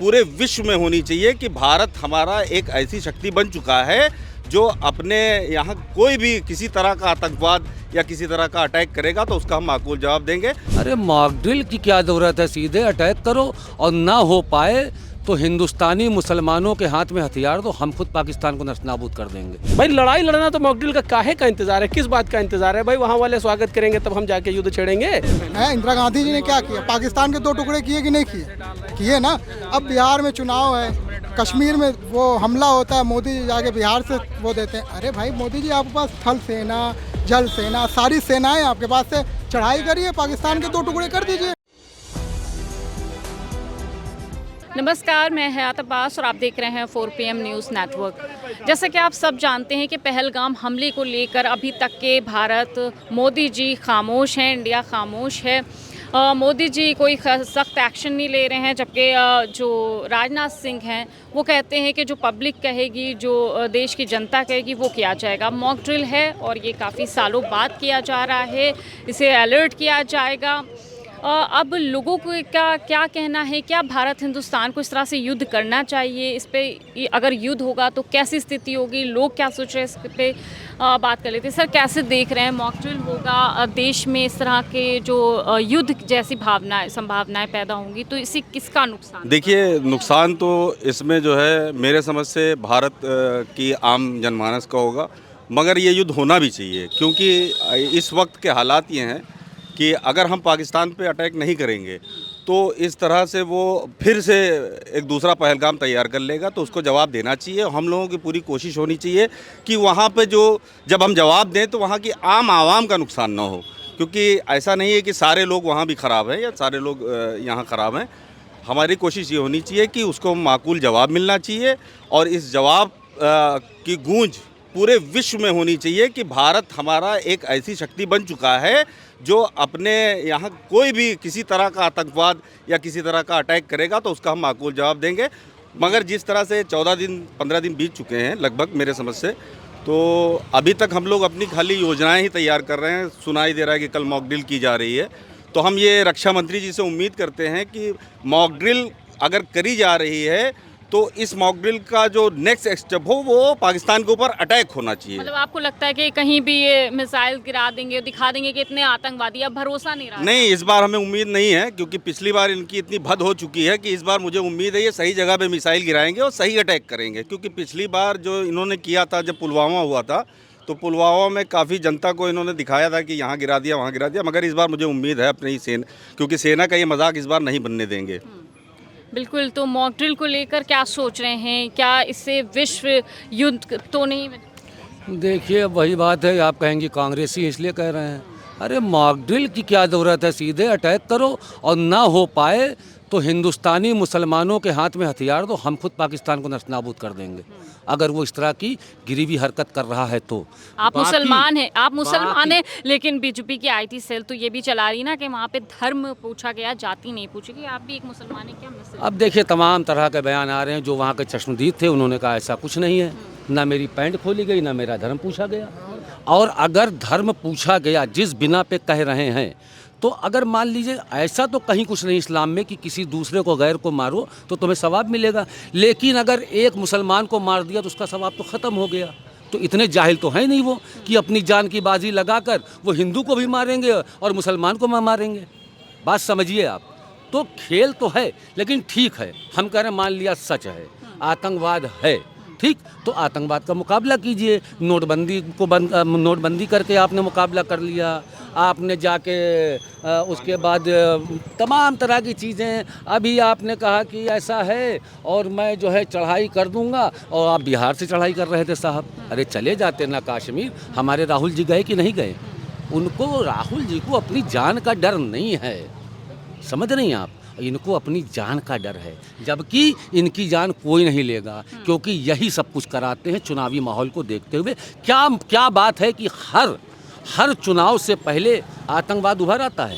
पूरे विश्व में होनी चाहिए कि भारत हमारा एक ऐसी शक्ति बन चुका है जो अपने यहाँ कोई भी किसी तरह का आतंकवाद या किसी तरह का अटैक करेगा तो उसका हम माकूल जवाब देंगे। अरे मॉक ड्रिल की क्या ज़रूरत है, सीधे अटैक करो और ना हो पाए तो हिंदुस्तानी मुसलमानों के हाथ में हथियार दो, हम खुद पाकिस्तान को नस्तानाबूद कर देंगे। भाई लड़ाई लड़ना तो मॉक ड्रिल का काहे का इंतजार है, किस बात का इंतजार है भाई? वहाँ वाले स्वागत करेंगे तब हम जाके युद्ध छेड़ेंगे। इंदिरा गांधी जी ने क्या किया, पाकिस्तान के 2 टुकड़े किए कि नहीं किए ना। अब बिहार में चुनाव है, कश्मीर में वो हमला होता है, मोदी जी जाके बिहार से वो देते हैं। अरे भाई मोदी जी, आपके पास थल सेना, जल सेना, सारी सेनाएं आपके पास से चढ़ाई करिए, पाकिस्तान के 2 टुकड़े कर दीजिए। नमस्कार, मैं हयात अब्बास और आप देख रहे हैं 4 PM न्यूज़ नेटवर्क। जैसा कि आप सब जानते हैं कि पहलगाम हमले को लेकर अभी तक के भारत, मोदी जी खामोश हैं, इंडिया खामोश है। मोदी जी कोई सख्त एक्शन नहीं ले रहे हैं, जबकि जो राजनाथ सिंह हैं वो कहते हैं कि जो पब्लिक कहेगी, जो देश की जनता कहेगी वो किया जाएगा। मॉक ड्रिल है और ये काफ़ी सालों बाद किया जा रहा है, इसे अलर्ट किया जाएगा। अब लोगों को क्या कहना है, क्या भारत हिंदुस्तान को इस तरह से युद्ध करना चाहिए? इस पे अगर युद्ध होगा तो कैसी स्थिति होगी, लोग क्या सोच रहे हैं, इस पे बात कर लेते हैं। सर, कैसे देख रहे हैं, मॉक ड्रिल होगा, देश में इस तरह के जो युद्ध जैसी संभावनाएं पैदा होंगी तो इसी किसका नुकसान? देखिए, नुकसान तो इसमें जो है मेरे समझ से भारत की आम जनमानस का होगा, मगर ये युद्ध होना भी चाहिए क्योंकि इस वक्त के हालात ये हैं कि अगर हम पाकिस्तान पे अटैक नहीं करेंगे तो इस तरह से वो फिर से एक दूसरा पहलगाम तैयार कर लेगा, तो उसको जवाब देना चाहिए। हम लोगों की पूरी कोशिश होनी चाहिए कि वहाँ पे जब हम जवाब दें तो वहाँ की आम आवाम का नुकसान ना हो, क्योंकि ऐसा नहीं है कि सारे लोग वहाँ भी ख़राब हैं या सारे लोग यहाँ ख़राब हैं। हमारी कोशिश ये होनी चाहिए कि उसको माकूल जवाब मिलना चाहिए और इस जवाब की गूंज पूरे विश्व में होनी चाहिए कि भारत हमारा एक ऐसी शक्ति बन चुका है जो अपने यहाँ कोई भी किसी तरह का आतंकवाद या किसी तरह का अटैक करेगा तो उसका हम माकूल जवाब देंगे। मगर जिस तरह से 15 दिन बीत चुके हैं लगभग मेरे समझ से, तो अभी तक हम लोग अपनी खाली योजनाएं ही तैयार कर रहे हैं। सुनाई दे रहा है कि कल मॉक ड्रिल की जा रही है, तो हम ये रक्षा मंत्री जी से उम्मीद करते हैं कि मॉक ड्रिल अगर करी जा रही है तो इस मॉक ड्रिल का जो नेक्स्ट स्टेप हो वो पाकिस्तान के ऊपर अटैक होना चाहिए। मतलब आपको लगता है कि कहीं भी ये मिसाइल गिरा देंगे, दिखा देंगे कि इतने आतंकवादी, अब भरोसा नहीं रहा? नहीं, इस बार हमें उम्मीद नहीं है क्योंकि पिछली बार इनकी इतनी भद हो चुकी है कि इस बार मुझे उम्मीद है ये सही जगह पे मिसाइल गिराएंगे और सही अटैक करेंगे। क्योंकि पिछली बार जो इन्होंने किया था, जब पुलवामा हुआ था, तो पुलवामा में काफ़ी जनता को इन्होंने दिखाया था कि यहाँ गिरा दिया, वहाँ गिरा दिया। मगर इस बार मुझे उम्मीद है अपनी सेना, क्योंकि सेना का ये मजाक इस बार नहीं बनने देंगे। बिल्कुल। तो मॉक ड्रिल को लेकर क्या सोच रहे हैं, क्या इससे विश्व युद्ध तो नहीं? देखिए, वही बात है, आप कहेंगे कांग्रेसी इसलिए कह रहे हैं। अरे मॉक ड्रिल की क्या ज़रूरत है, सीधे अटैक करो और ना हो पाए तो हिंदुस्तानी मुसलमानों के हाथ में हथियार दो, हम खुद पाकिस्तान को नस्तानाबूद कर देंगे अगर वो इस तरह की गिरीवी हरकत कर रहा है तो। आप मुसलमान हैं, लेकिन बीजेपी की IT सेल तो ये भी चला रही ना कि वहाँ पे धर्म पूछा गया, जाति नहीं पूछी गई। आप भी एक मुसलमान हैं, क्या मैसेज? अब देखिए, तमाम तरह के बयान आ रहे हैं। जो वहाँ के चश्मदीद थे उन्होंने कहा ऐसा कुछ नहीं है, ना मेरी पैंट खोली गई, ना मेरा धर्म पूछा गया। और अगर धर्म पूछा गया जिस बिना पे कह रहे हैं, तो अगर मान लीजिए ऐसा तो कहीं कुछ नहीं इस्लाम में कि किसी दूसरे को, गैर को मारो तो तुम्हें सवाब मिलेगा, लेकिन अगर एक मुसलमान को मार दिया तो उसका सवाब तो ख़त्म हो गया। तो इतने जाहिल तो है नहीं वो कि अपनी जान की बाजी लगाकर वो हिंदू को भी मारेंगे और मुसलमान को मारेंगे। बात समझिए आप। तो खेल तो है, लेकिन ठीक है, हम कह रहे हैं मान लिया सच है, आतंकवाद है, ठीक, तो आतंकवाद का मुकाबला कीजिए। नोटबंदी करके आपने मुकाबला कर लिया, आपने जाके उसके बाद तमाम तरह की चीज़ें, अभी आपने कहा कि ऐसा है और मैं जो है चढ़ाई कर दूंगा, और आप बिहार से चढ़ाई कर रहे थे साहब। अरे चले जाते ना कश्मीर। हमारे राहुल जी गए कि नहीं गए? उनको, राहुल जी को अपनी जान का डर नहीं है, समझ रही हैं आप? इनको अपनी जान का डर है, जबकि इनकी जान कोई नहीं लेगा, क्योंकि यही सब कुछ कराते हैं चुनावी माहौल को देखते हुए। क्या बात है कि हर चुनाव से पहले आतंकवाद उभर आता है।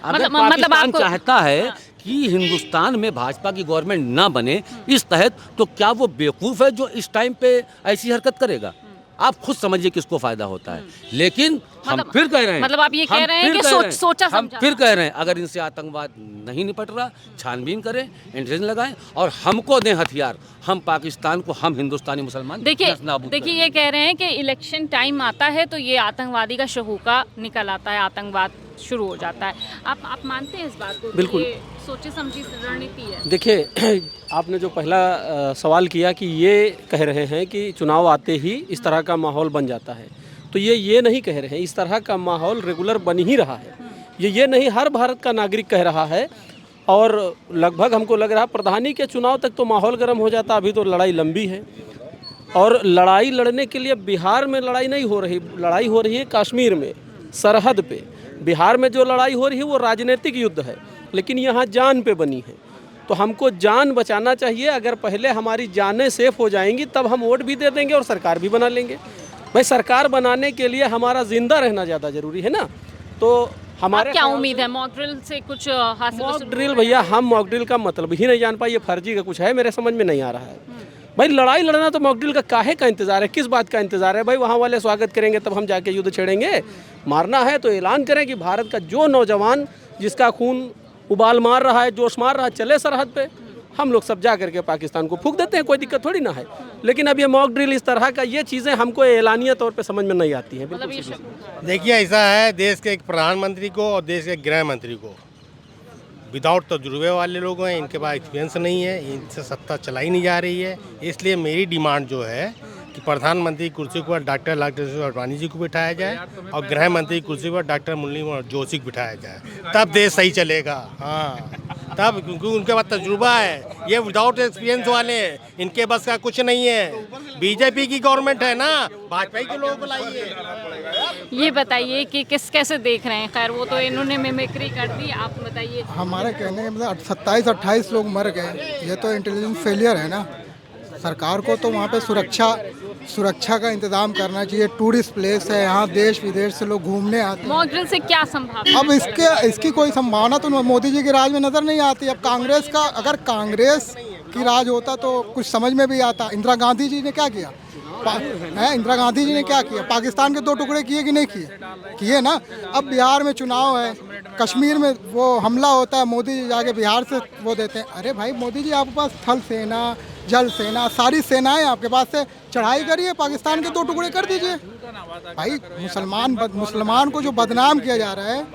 अगर पाकिस्तान चाहता है कि हिंदुस्तान में भाजपा की गवर्नमेंट ना बने इस तहत, तो क्या वो बेवकूफ़ है जो इस टाइम पे ऐसी हरकत करेगा? आप खुद समझिए किसको फायदा होता है। लेकिन हम फिर कह रहे हैं, मतलब आप ये कह हम रहे हैं फिर कि कह रहे हैं, सोचा हम समझा। फिर कह रहे हैं अगर इनसे आतंकवाद नहीं निपट रहा, छानबीन करें, इंटेलिजेंस लगाएं और हमको दें हथियार। हम पाकिस्तान को, हम हिंदुस्तानी मुसलमान देखिए ये कह रहे हैं कि इलेक्शन टाइम आता है तो ये आतंकवादी का शहूका निकल आता है, आतंकवाद शुरू हो जाता है। आप मानते हैं इस बात को? बिल्कुल। ये सोची समझी रणनीति है। देखिए, आपने जो पहला सवाल किया कि ये कह रहे हैं कि चुनाव आते ही इस तरह का माहौल बन जाता है, तो ये नहीं कह रहे हैं। इस तरह का माहौल रेगुलर बन ही रहा है। ये नहीं हर भारत का नागरिक कह रहा है। और लगभग हमको लग रहा है प्रधानी के चुनाव तक तो माहौल गर्म हो जाता। अभी तो लड़ाई लंबी है और लड़ाई लड़ने के लिए बिहार में लड़ाई नहीं हो रही, लड़ाई हो रही है कश्मीर में, सरहद पे। बिहार में जो लड़ाई हो रही है वो राजनीतिक युद्ध है, लेकिन यहाँ जान पे बनी है। तो हमको जान बचाना चाहिए। अगर पहले हमारी जानें सेफ हो जाएंगी तब हम वोट भी दे देंगे और सरकार भी बना लेंगे। भाई सरकार बनाने के लिए हमारा जिंदा रहना ज़्यादा ज़रूरी है ना। तो हमारे क्या उम्मीद है मॉक ड्रिल से कुछ हासिल? मॉक ड्रिल भैया, हम मॉक ड्रिल का मतलब ही नहीं जान पाए। ये फर्जी का कुछ है, मेरे समझ में नहीं आ रहा है। भाई लड़ाई लड़ना तो मॉक ड्रिल का काहे का इंतजार है, किस बात का इंतजार है? भाई वहाँ वाले स्वागत करेंगे तब हम जाके युद्ध छेड़ेंगे। मारना है तो ऐलान करें कि भारत का जो नौजवान जिसका खून उबाल मार रहा है, जोश मार रहा है, चले सरहद पे। हम लोग सब जा करके पाकिस्तान को फूंक देते हैं, कोई दिक्कत थोड़ी ना है। लेकिन अब ये मॉक ड्रिल इस तरह का, ये चीज़ें हमको एलानिया तौर पे समझ में नहीं आती हैं। मतलब ये देखिए ऐसा है, देश के एक प्रधानमंत्री को और देश के गृह मंत्री को विदाउट तजुर्बे वाले लोग हैं, इनके पास एक्सपीरियंस नहीं है, इनसे सत्ता चलाई नहीं जा रही है। इसलिए मेरी डिमांड जो है कि प्रधानमंत्री कुर्सी पर डॉक्टर लालकृष्ण आडवाणी जी को बिठाया जाए और गृह मंत्री कुर्सी पर डॉक्टर मुरली मनोहर जोशी को बिठाया जाए, तब देश सही चलेगा। हाँ तब, क्योंकि उनके पास तजुर्बा है। ये विदाउट एक्सपीरियंस वाले हैं, इनके बस का कुछ नहीं है। बीजेपी की गवर्नमेंट है ना, भाजपा के लोगों को लाइए। ये बताइए कि कैसे देख रहे हैं? खैर वो तो इन्होंने मिमिक्री कर दी, आप बताइए। हमारे कहने का मतलब 27-28 लोग मर गए, ये तो इंटेलिजेंस फेलियर है ना। सरकार को तो वहाँ पे सुरक्षा का इंतजाम करना चाहिए। टूरिस्ट प्लेस है, यहाँ देश विदेश से लोग घूमने आते हैं। मॉक ड्रिल से क्या संभावना? अब इसकी कोई संभावना तो मोदी जी के राज में नज़र नहीं आती। अब कांग्रेस का, अगर कांग्रेस की राज होता तो कुछ समझ में भी आता। इंदिरा गांधी जी ने क्या किया? इंदिरा गांधी जी ने क्या किया? पाकिस्तान के 2 टुकड़े किए कि नहीं किए ना। अब बिहार में चुनाव है, कश्मीर में वो हमला होता है, मोदी जी जाके बिहार से वो देते हैं। अरे भाई मोदी जी, आपके पास थल सेना, जल सेना, सारी सेनाएं आपके पास से, चढ़ाई करिए, पाकिस्तान के 2 टुकड़े कर दीजिए। भाई मुसलमान को जो बदनाम किया जा रहा है,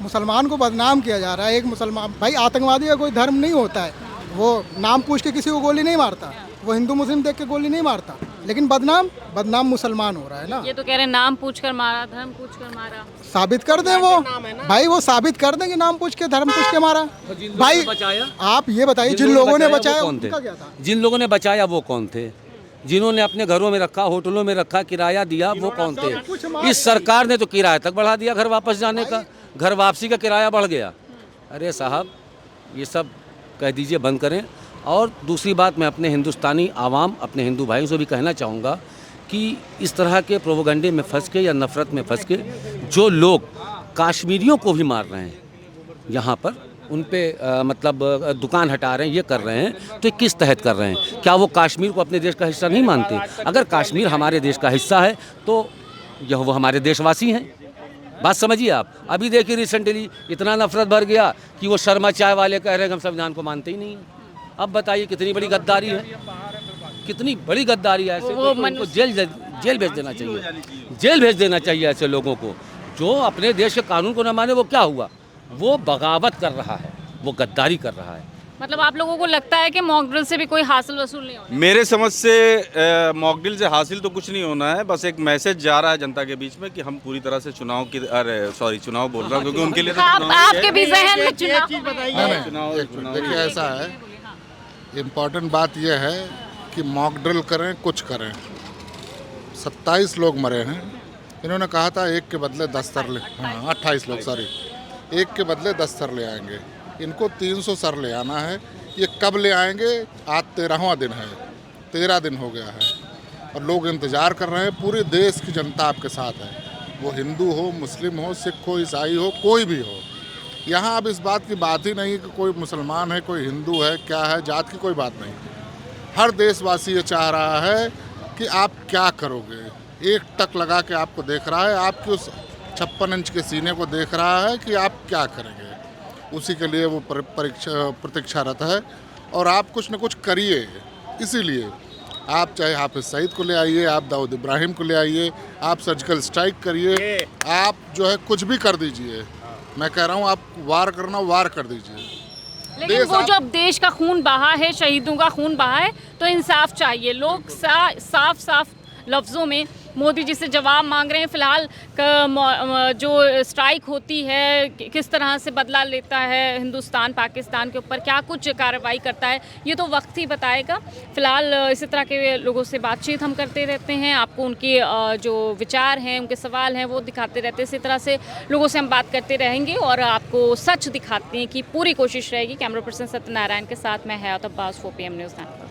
मुसलमान को बदनाम किया जा रहा है। एक मुसलमान, भाई आतंकवादी का कोई धर्म नहीं होता है, वो नाम पूछ के किसी को गोली नहीं मारता, वो हिंदू मुस्लिम देख के गोली नहीं मारता, लेकिन बदनाम मुसलमान हो रहा है ना। ये तो कह रहे हैं नाम पूछ कर मारा, धर्म पूछ कर मारा। साबित कर दें वो, भाई वो साबित कर दें कि नाम पूछ के, धर्म पूछ के मारा। भाई आप ये बताइए, जिन लोगों ने बचाया उनका क्या था? जिन लोगों ने बचाया वो कौन थे? जिन्होंने अपने घरों में रखा, होटलों में रखा, किराया दिया, वो कौन थे? इस सरकार ने तो किराया तक बढ़ा दिया, घर वापस जाने का, घर वापसी का किराया बढ़ गया। अरे साहब, ये सब कह दीजिए, बंद करें। और दूसरी बात, मैं अपने हिंदुस्तानी आवाम, अपने हिंदू भाइयों से भी कहना चाहूँगा कि इस तरह के प्रोपेगेंडे में फंस के या नफ़रत में फंस के जो लोग कश्मीरियों को भी मार रहे हैं, यहाँ पर उन पे मतलब दुकान हटा रहे हैं, ये कर रहे हैं, तो किस तहत कर रहे हैं? क्या वो कश्मीर को अपने देश का हिस्सा नहीं मानते? अगर कश्मीर हमारे देश का हिस्सा है तो यह वो हमारे देशवासी हैं। बात समझिए आप। अभी देखिए रिसेंटली इतना नफरत भर गया कि वो शर्मा चाय वाले कह रहे हैं कि हम संविधान को मानते ही नहीं हैं। अब बताइए कितनी बड़ी गद्दारी है, कितनी बड़ी गद्दारी है। ऐसे उनको जेल भेज देना चाहिए, जेल भेज देना चाहिए ऐसे लोगों को। जो अपने देश के कानून को न माने, वो क्या हुआ? वो बगावत कर रहा है, वो गद्दारी कर रहा है। मतलब आप लोगों को लगता है कि मॉक ड्रिल से भी कोई हासिल वसूल नहीं होता? मेरे समझ से मॉक ड्रिल से हासिल तो कुछ नहीं होना है। बस एक मैसेज जा रहा है जनता के बीच में कि हम पूरी तरह से चुनाव की, चुनाव बोल रहा हूँ क्योंकि उनके लिए तो आपके भी जहन में चुनाव। देखिए ऐसा है, इम्पॉर्टेंट बात यह है कि मॉक ड्रिल करें, कुछ करें। 27 लोग मरे हैं। इन्होंने कहा था एक के बदले 10 सर ले, 28 लोग, सॉरी, एक के बदले 10 सर ले आएंगे। इनको 300 सर ले आना है। ये कब ले आएंगे? आज 13वां दिन है, 13 दिन हो गया है और लोग इंतज़ार कर रहे हैं। पूरे देश की जनता आपके साथ है, वो हिंदू हो, मुस्लिम हो, सिख हो, ईसाई हो, कोई भी हो। यहाँ अब इस बात की बात ही नहीं कि कोई मुसलमान है, कोई हिंदू है, क्या है, जात की कोई बात नहीं। हर देशवासी ये चाह रहा है कि आप क्या करोगे। एक टक लगा के आपको देख रहा है, आपकी उस 56 इंच के सीने को देख रहा है कि आप क्या करेंगे। उसी के लिए वो प्रतीक्षारत है और आप कुछ न कुछ करिए। इसीलिए आप चाहे हाफिज सईद को ले आइए, आप दाऊद इब्राहिम को ले आइए, आप सर्जिकल स्ट्राइक करिए, आप जो है कुछ भी कर दीजिए। मैं कह रहा हूँ आप वार करना, वार कर दीजिए। लेकिन वो जो अब देश का खून बहा है, शहीदों का खून बहा है, तो इंसाफ चाहिए। लोग साफ साफ लफ्ज़ों में मोदी जी से जवाब मांग रहे हैं। फ़िलहाल जो स्ट्राइक होती है किस तरह से बदला लेता है हिंदुस्तान पाकिस्तान के ऊपर, क्या कुछ कार्रवाई करता है, ये तो वक्त ही बताएगा। फ़िलहाल इसी तरह के लोगों से बातचीत हम करते रहते हैं, आपको उनके जो विचार हैं, उनके सवाल हैं, वो दिखाते रहते हैं। इसी तरह से लोगों से हम बात करते रहेंगे और आपको सच दिखाते हैं कि पूरी कोशिश रहेगी। कैमरा पर्सन सत्यनारायण के साथ मैं हयात अब्बास, 4PM न्यूज़ नेटवर्क।